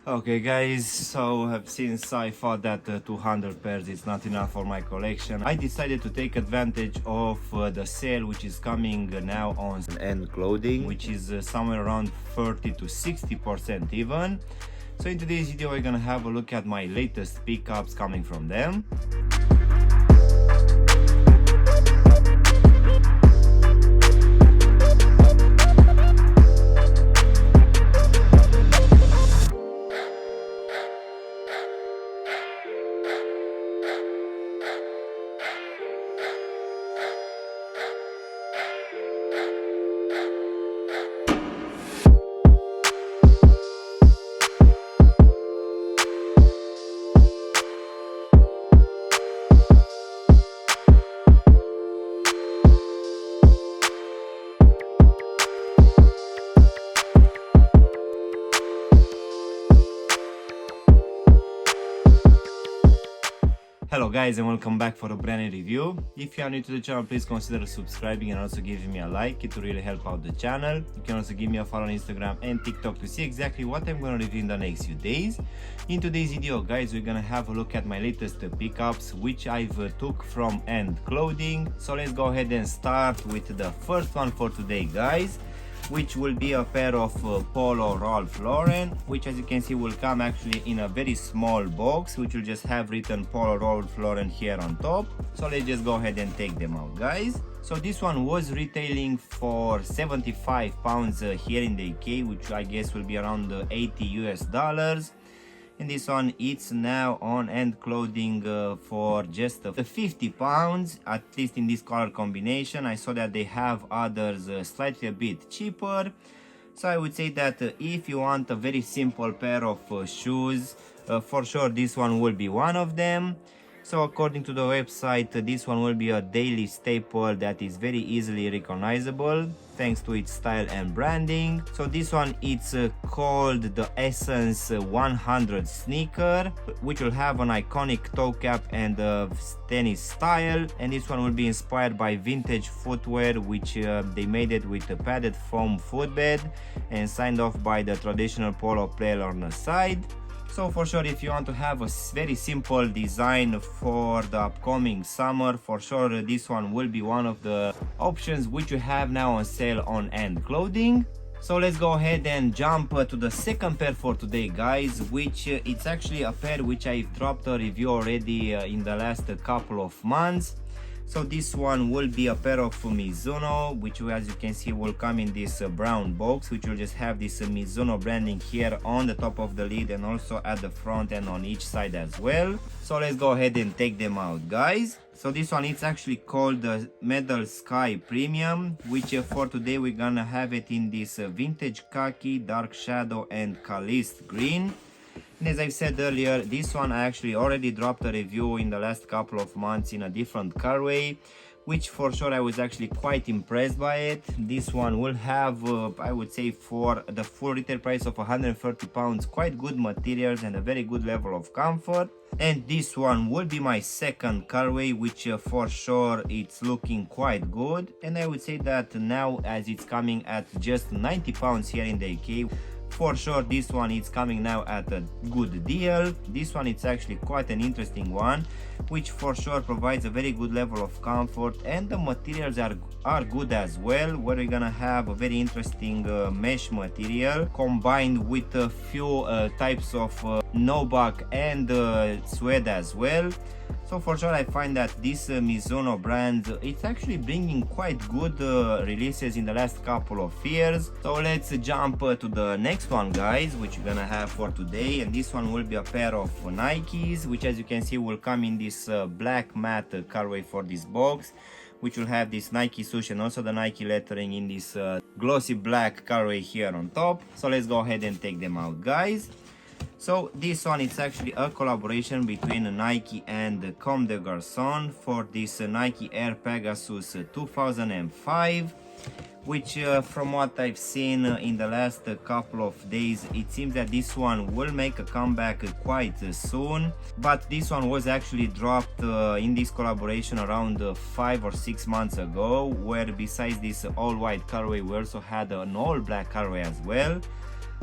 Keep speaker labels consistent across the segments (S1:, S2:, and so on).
S1: Okay guys, so since I thought that 200 pairs is not enough for my collection, I decided to take advantage of the sale which is coming now on Endclothing, which is somewhere around 30 to 60% even. So in today's video we're gonna have a look at my latest pickups coming from them. Hello guys, and welcome back for a brand new review. If you are new to the channel, please consider subscribing and also giving me a like. It will really help out the channel. You can also give me a follow on Instagram and TikTok to see exactly what I'm going to review in the next few days. In today's video guys, we're going to have a look at my latest pickups which I've took from Endclothing. So let's go ahead and start with the first one for today guys, which will be a pair of Polo Ralph Lauren, which as you can see will come actually in a very small box, which will just have written Polo Ralph Lauren here on top. So let's just go ahead and take them out guys. So this one was retailing for 75 pounds here in the UK, which I guess will be around 80 US dollars. And this one it's now on Endclothing for just 50 pounds, at least in this color combination. I saw that they have others slightly a bit cheaper. So I would say that if you want a very simple pair of shoes, for sure this one will be one of them. So according to the website, this one will be a daily staple that is very easily recognizable thanks to its style and branding. So this one it's called the Essence 100 sneaker, which will have an iconic toe cap and tennis style, and this one will be inspired by vintage footwear, which they made it with a padded foam footbed and signed off by the traditional polo player on the side. So for sure, if you want to have a very simple design for the upcoming summer, for sure this one will be one of the options which you have now on sale on Endclothing. So let's go ahead and jump to the second pair for today guys, which it's actually a pair which I've dropped a review already in the last couple of months. So this one will be a pair of Mizuno, which as you can see will come in this brown box, which will just have this Mizuno branding here on the top of the lid and also at the front and on each side as well. So let's go ahead and take them out guys. So this one it's actually called the Metal Sky Premium, which for today we're gonna have it in this vintage khaki, dark shadow and Caliste green. And as I've said earlier, this one I actually already dropped a review in the last couple of months in a different colorway, which for sure I was actually quite impressed by it. This one will have, I would say for the full retail price of 130 pounds, quite good materials and a very good level of comfort. And this one will be my second colorway, which for sure it's looking quite good. And I would say that now as it's coming at just 90 pounds here in the UK, for sure this one is coming now at a good deal. This one it's actually quite an interesting one, which for sure provides a very good level of comfort, and the materials are good as well, where we're gonna have a very interesting mesh material combined with a few types of nubuck and suede as well. So for sure I find that this Mizuno brand, it's actually bringing quite good releases in the last couple of years. So let's jump to the next one guys, which we're gonna have for today, and this one will be a pair of Nikes, which as you can see will come in this black matte colorway for this box, which will have this Nike swoosh and also the Nike lettering in this glossy black colorway here on top. So let's go ahead and take them out guys. So this one it's actually a collaboration between Nike and Comme des Garçons for this Nike Air Pegasus 2005, which from what I've seen in the last couple of days, it seems that this one will make a comeback quite soon. But this one was actually dropped in this collaboration around 5 or 6 months ago, where besides this all white colorway we also had an all black colorway as well.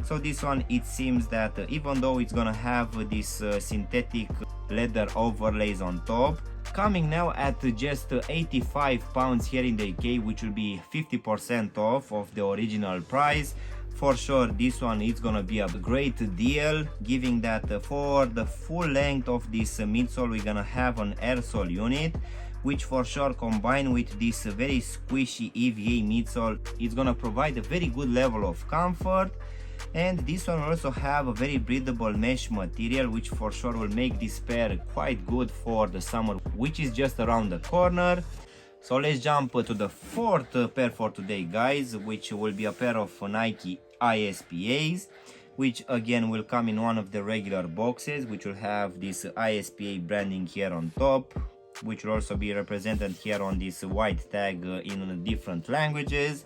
S1: So this one, it seems that even though it's gonna have this synthetic leather overlays on top, coming now at just 85 pounds here in the UK, which will be 50% off of the original price. For sure this one is gonna be a great deal, giving that for the full length of this midsole we're gonna have an air sole unit, which for sure combined with this very squishy EVA midsole, it's gonna provide a very good level of comfort. And this one will also have a very breathable mesh material, which for sure will make this pair quite good for the summer, which is just around the corner. So let's jump to the fourth pair for today, guys, which will be a pair of Nike iSPAs, which again will come in one of the regular boxes, which will have this iSPA branding here on top, which will also be represented here on this white tag in different languages.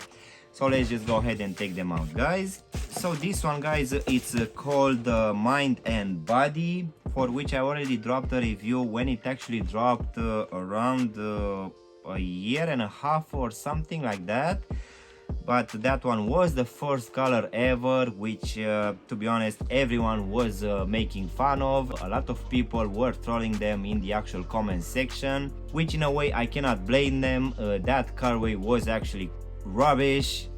S1: So let's just go ahead and take them out, guys. So this one, guys, it's called Mind and Body, for which I already dropped a review when it actually dropped around a year and a half or something like that. But that one was the first color ever, which to be honest everyone was making fun of. A lot of people were trolling them in the actual comment section, which in a way I cannot blame them. That colorway was actually rubbish.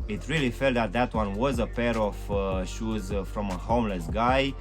S1: It really felt that that one was a pair of shoes from a homeless guy.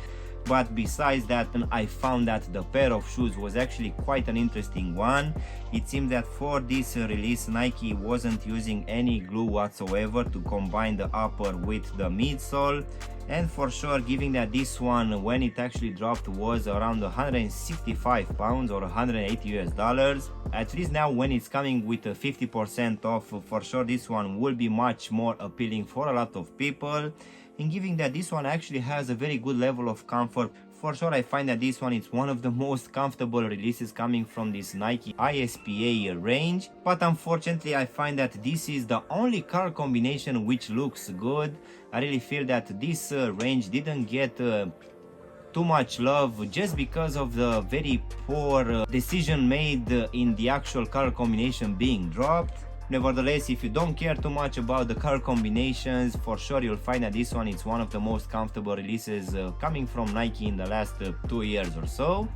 S1: But besides that, I found that the pair of shoes was actually quite an interesting one. It seems that for this release Nike wasn't using any glue whatsoever to combine the upper with the midsole, and for sure giving that this one when it actually dropped was around 165 pounds or 180 US dollars. At least now when it's coming with a 50% off, for sure this one will be much more appealing for a lot of people. In giving that this one actually has a very good level of comfort. For sure I find that this one is one of the most comfortable releases coming from this Nike iSPA range, but unfortunately I find that this is the only color combination which looks good. I really feel that this range didn't get too much love just because of the very poor decision made in the actual color combination being dropped. Nevertheless, if you don't care too much about the color combinations, for sure you'll find that this one is one of the most comfortable releases coming from Nike in the last 2 years or so.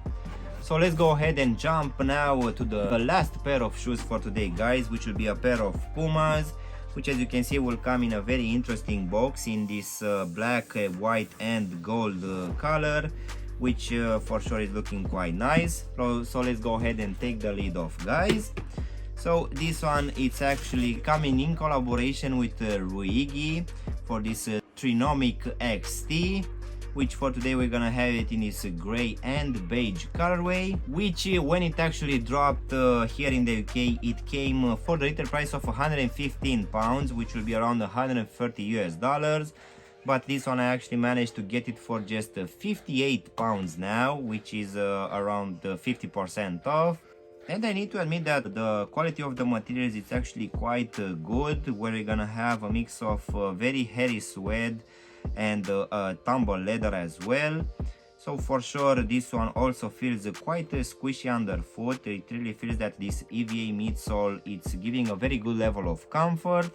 S1: So let's go ahead and jump now to the last pair of shoes for today, guys, which will be a pair of Pumas, which as you can see will come in a very interesting box in this black, white and gold color, which for sure is looking quite nice. So let's go ahead and take the lid off, guys. So this one, it's actually coming in collaboration with Rhuigi for this Trinomic XT, which for today we're gonna have it in this gray and beige colorway, which when it actually dropped here in the UK, it came for the retail price of 115 pounds, which will be around 130 US dollars. But this one I actually managed to get it for just 58 pounds now, which is around 50% off. And I need to admit that the quality of the materials is actually quite good, where you're gonna have a mix of very hairy suede and tumble leather as well. So for sure this one also feels quite squishy underfoot. It really feels that this EVA midsole, it's giving a very good level of comfort.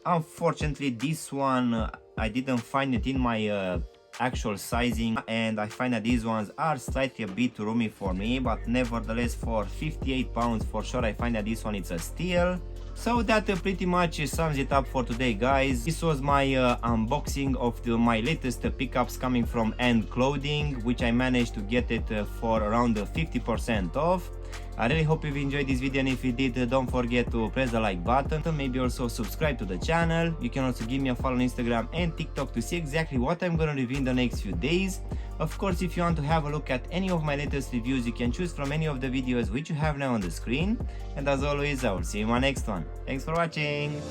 S1: Unfortunately this one I didn't find it in my actual sizing, and I find that these ones are slightly a bit roomy for me, but nevertheless for 58 pounds for sure I find that this one is a steal. So that pretty much sums it up for today, guys. This was my unboxing of my latest pickups coming from Endclothing, which I managed to get it for around 50% off. I really hope you've enjoyed this video, and if you did, don't forget to press the like button, maybe also subscribe to the channel. You can also give me a follow on Instagram and TikTok to see exactly what I'm gonna review in the next few days. Of course, if you want to have a look at any of my latest reviews, you can choose from any of the videos which you have now on the screen. And as always, I will see you in my next one. Thanks for watching!